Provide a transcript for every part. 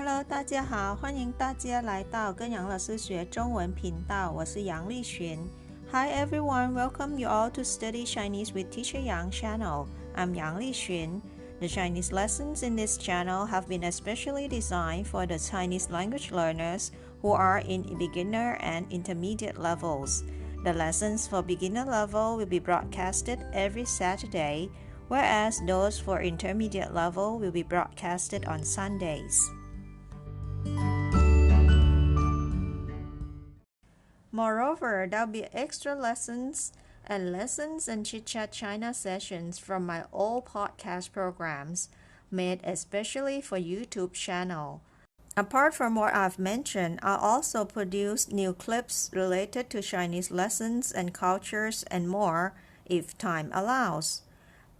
Hello， 大家好，欢迎大家来到跟杨老师学中文频道，我是杨丽璇。Hi everyone, welcome you all to Study Chinese with Teacher Yang channel. I'm Yang Lixuan. The Chinese lessons in this channel have been especially designed for the Chinese language learners who are in beginner and intermediate levels. The lessons for beginner level will be broadcasted every Saturday, whereas those for intermediate level will be broadcasted on Sundays. Moreover, there'll be extra lessons and chit-chat China sessions from my old podcast programs made especially for YouTube channel. Apart from what I've mentioned, I'll also produce new clips related to Chinese lessons and cultures and more if time allows.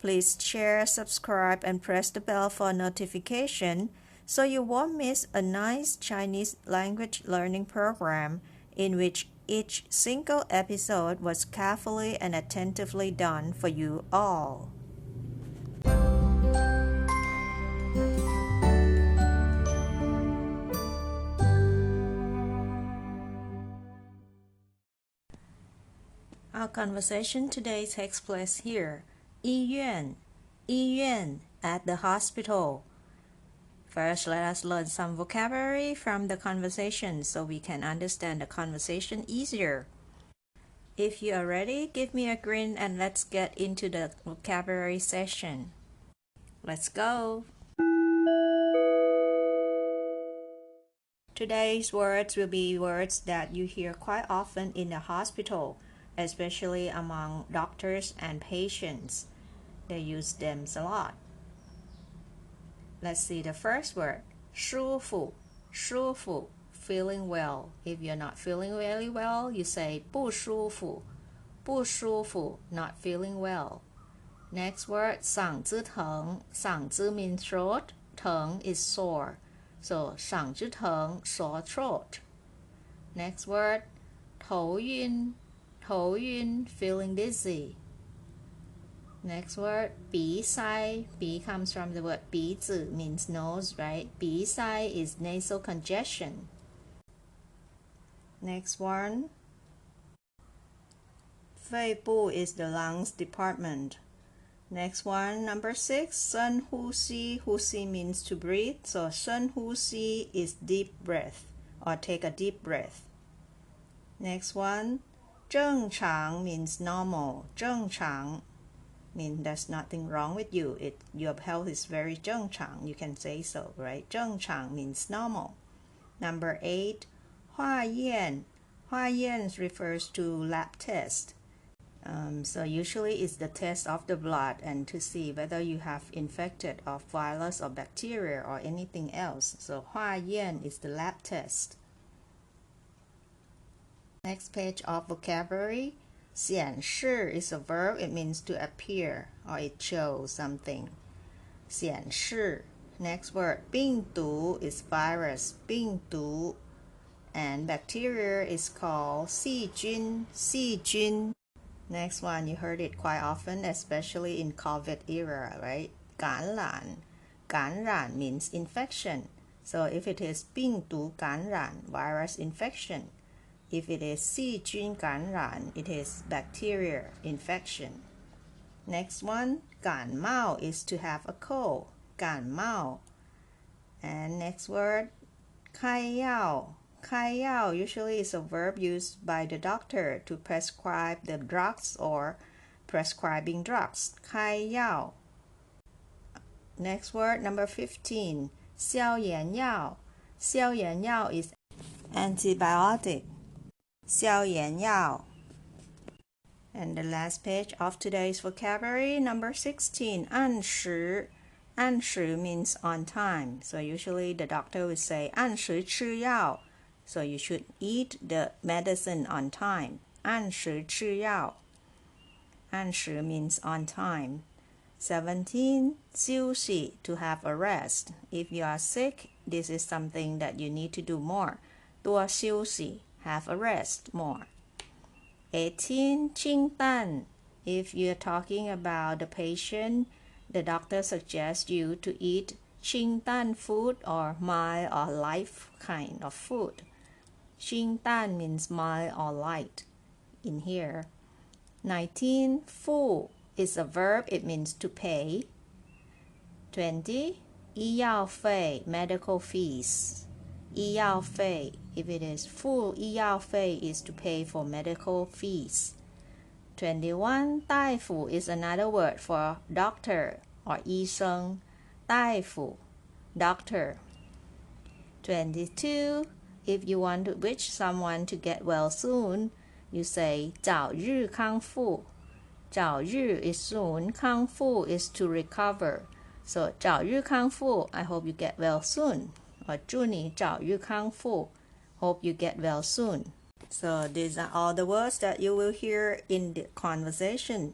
Please share, subscribe, and press the bell for notification so you won't miss a nice Chinese language learning program in which each single episode was carefully and attentively done for you all. Our conversation today takes place here. 医院 at the hospital. First, let us learn some vocabulary from the conversation so we can understand the conversation easier. If you are ready, give me a grin and let's get into the vocabulary session. Let's go! Today's words will be words that you hear quite often in the hospital, especially among doctors and patients. They use them a lot. Let's see the first word. 舒服, feeling well. If you're not feeling really well, you say 不舒服, not feeling well. Next word, 嗓子疼. 嗓子 means throat, 疼 is sore. So 嗓子疼, sore throat. Next word, 头晕, feeling dizzy. Next word, 鼻塞. 鼻 comes from the word 鼻子 means nose, right? 鼻塞 is nasal congestion. Next one, 肺部 is the lungs department. Next one, number 6, 深呼吸. 呼吸 means to breathe, so 深呼吸 is deep breath or take a deep breath. Next one, 正常 means normal. 正常 means there's nothing wrong with you. Your health is very 正常. You can say so, right? 正常 means normal. Number 8, 化验. 化验 refers to lab test. So usually it's the test of the blood and to see whether you have infected of virus or bacteria or anything else. So 化验 is the lab test. Next page of vocabulary. 显示 is a verb. It means to appear or it shows something. 显示. Next word, 病毒 is virus. 病毒. And bacteria is called 细菌. 细菌. Next one, you heard it quite often, especially in COVID era, right? 感染. 感染 means infection. So if it is 病毒感染, virus infection. If it is 细菌感染, it is bacteria infection. Next one, 感冒 is to have a cold. 感冒. And next word, 开药. 开药 usually is a verb used by the doctor to prescribe the drugs or prescribing drugs. 开药. Next word, number 15, 消炎药. 消炎药 is antibiotic. 消炎药. And the last page of today's vocabulary, number 16, 按时. 按时 means on time. So usually the doctor will say 按时吃药. So you should eat the medicine on time. 按时吃药. 按时 means on time. 17, 休息 to have a rest. If you are sick, this is something that you need to do more. 多休息 have a rest more. 18, 清淡. If you're talking about the patient, the doctor suggests you to eat 清淡 food or mild or light kind of food. 清淡 means mild or light in here. 19. 付 is a verb. It means to pay. 20. 医药费 medical fees. 医药费 if it is 付医药费 is to pay for medical fees. 21. 大夫 is another word for doctor or 医生. 大夫 doctor. 22. If you want to wish someone to get well soon, you say 早日康复. 早日 is soon, 康复 is to recover. So 早日康复 I hope you get well soon. Or 祝你早日康复 hope you get well soon. So these are all the words that you will hear in the conversation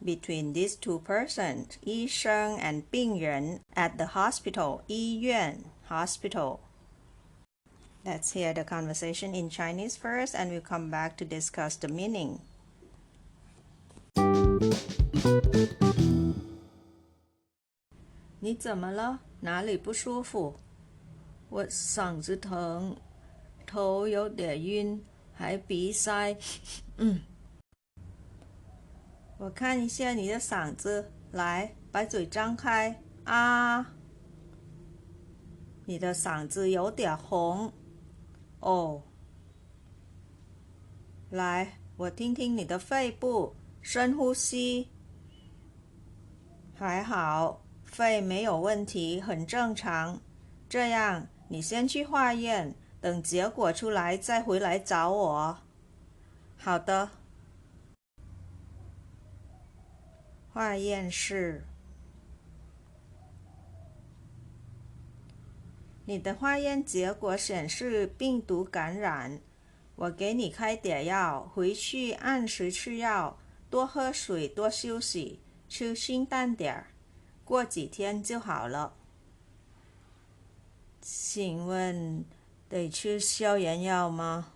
between these two persons, 医生 and 病人 at the hospital, 医院 hospital. Let's hear the conversation in Chinese first, and we'll come back to discuss the meaning. 你怎么了？哪里不舒服？我嗓子疼，头有点晕，还鼻塞。我看一下你的嗓子，来，把嘴张开啊！你的嗓子有点红。哦，来，我听听你的肺部，深呼吸。还好，肺没有问题，很正常。这样，你先去化验，等结果出来再回来找我。好的。化验室。你的化验结果显示病毒感染，我给你开点药，回去按时吃药，多喝水，多休息，吃清淡点，过几天就好了。请问得吃消炎药吗？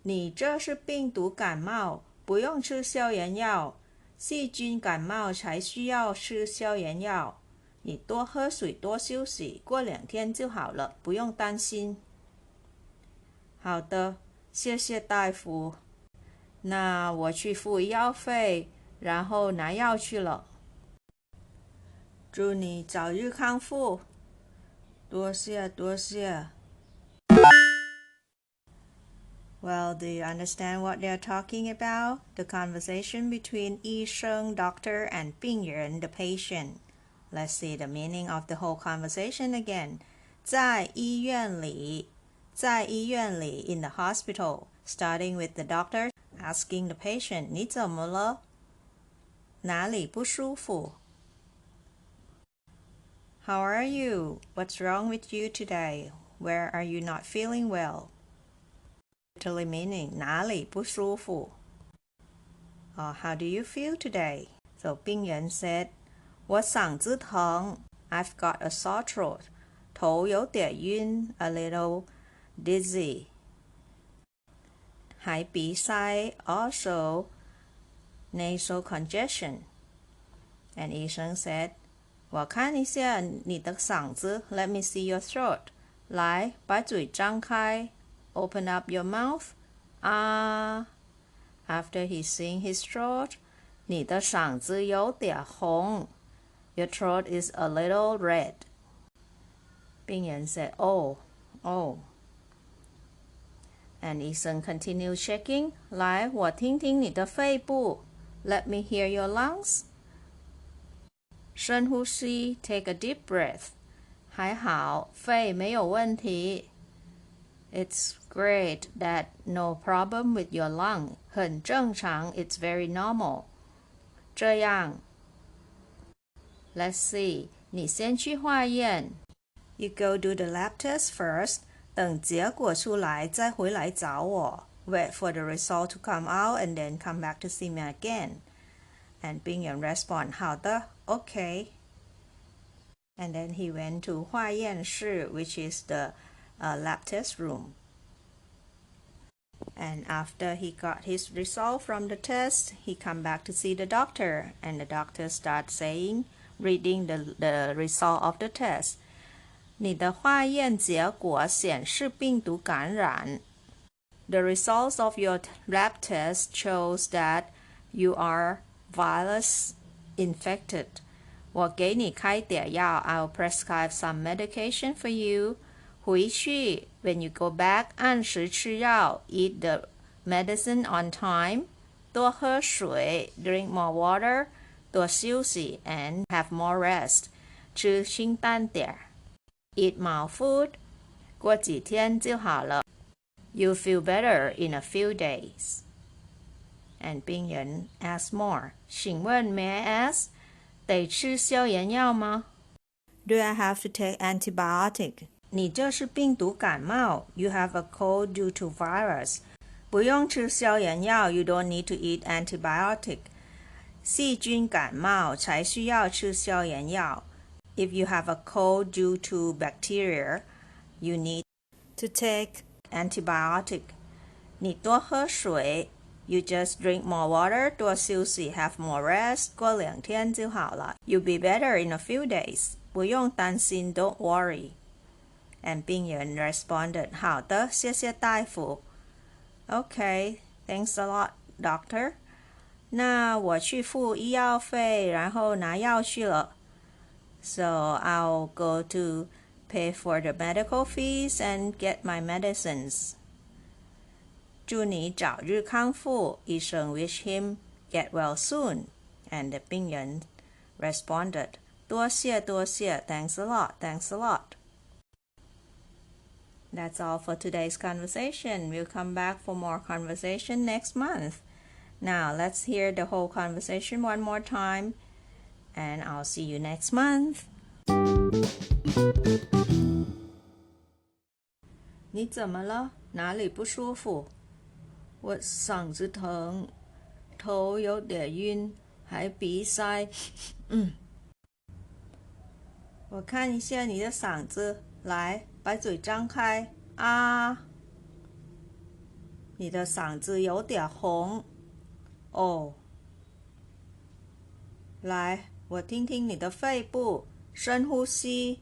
你这是病毒感冒，不用吃消炎药，细菌感冒才需要吃消炎药。你多喝水，多休息，过2天就好了，不用担心。好的，谢谢大夫。那我去付医药费，然后拿药去了。祝你早日康复。多谢，多谢。Well, do you understand what they're talking about? The conversation between 医生 doctor, and 病人 the patient. Let's see the meaning of the whole conversation again. 在医院里 in the hospital, starting with the doctor asking the patient, 你怎么了？哪里不舒服？ How are you? What's wrong with you today? Where are you not feeling well? Literally meaning 哪里不舒服？ How do you feel today? So 病人 said, 我嗓子疼 I've got a sore throat. 头有点晕 a little dizzy. 还鼻塞 also nasal congestion. And 医生 said, 我看一下你的嗓子 Let me see your throat. 来，把嘴张开 Open up your mouth. After he's seeing his throat, 你的嗓子有点红 Your throat is a little red. 病人 said, oh. And 医生 continued checking. 来，我听听你的肺部 Let me hear your lungs. 深呼吸 Take a deep breath. 还好，肺没有问题 It's great that no problem with your lung. 很正常 It's very normal. 这样 Let's see. 你先去化验 You go do the lab test first. 等结果出来再回来找我 Wait for the result to come out and then come back to see me again. And 病人 respond, 好的 okay. And then he went to 化验室 which is the lab test room. And after he got his result from the test, he come back to see the doctor. And the doctor starts saying, reading the result of the test. 你的化验结果显示病毒感染。The results of your lab test shows that you are virus infected. 我给你开点药 I'll prescribe some medication for you. 回去 when you go back 按时吃药 eat the medicine on time. 多喝水 drink more water. 多休息 and have more rest. 吃清淡点 eat mild food. 过几天就好了 You'll feel better in a few days. And 病人 asks more. 请问 may I ask 得吃消炎药吗 Do I have to take antibiotic? 你这是病毒感冒 You have a cold due to virus. 不用吃消炎药 You don't need to eat antibiotic. 细菌感冒才需要吃消炎药 If you have a cold due to bacteria, you need to take antibiotic. 你多喝水 You just drink more water. 多休息 have more rest. 过2天就好了 You'll be better in a few days. 不用担心 Don't worry. And 病人 responded 好的，谢谢大夫 Okay, thanks a lot, doctor. 那我去付医药费，然后拿药去了 So I'll go to pay for the medical fees and get my medicines. 祝你早日康复，医生 wish him get well soon. And the 病人 responded, 多谢多谢 thanks a lot, thanks a lot. That's all for today's conversation. We'll come back for more conversation next month. Now let's hear the whole conversation one more time. And I'll see you next month. 你怎么了？哪里不舒服？我嗓子疼，头有点晕，还鼻塞。我看一下你的嗓子，来，把嘴张开啊！你的嗓子有点红。哦，来，我听听你的肺部，深呼吸。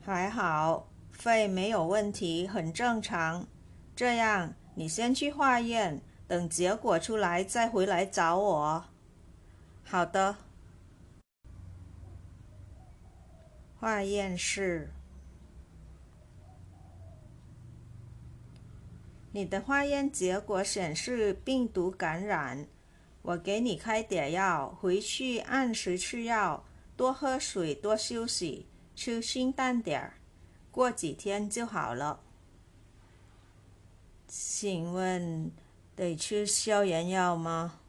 还好，肺没有问题，很正常。这样，你先去化验，等结果出来再回来找我。好的。化验室。你的化验结果显示病毒感染。我给你开点药，回去按时吃药，多喝水，多休息，吃清淡点，过几天就好了。请问得吃消炎药吗？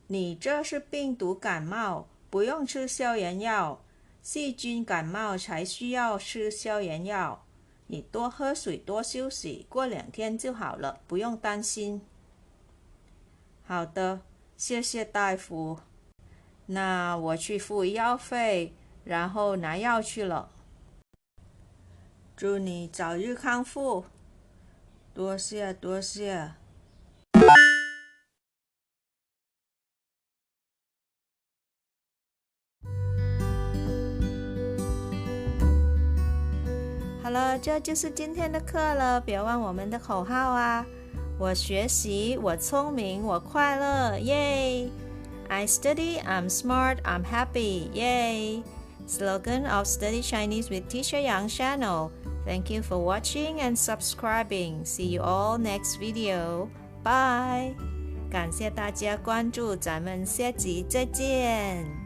你这是病毒感冒，不用吃消炎药。细菌感冒才需要吃消炎药。你多喝水，多休息，过2天就好了，不用担心。好的，谢谢大夫。那我去付医药费，然后拿药去了。祝你早日康复。多谢多谢。好了，这就是今天的课了，别忘我们的口号啊！我学习，我聪明，我快乐，耶！ I study, I'm smart, I'm happy, yay! Slogan of Study Chinese with Teacher Yang channel. Thank you for watching and subscribing. See you all next video. Bye! 感谢大家关注，咱们下集再见。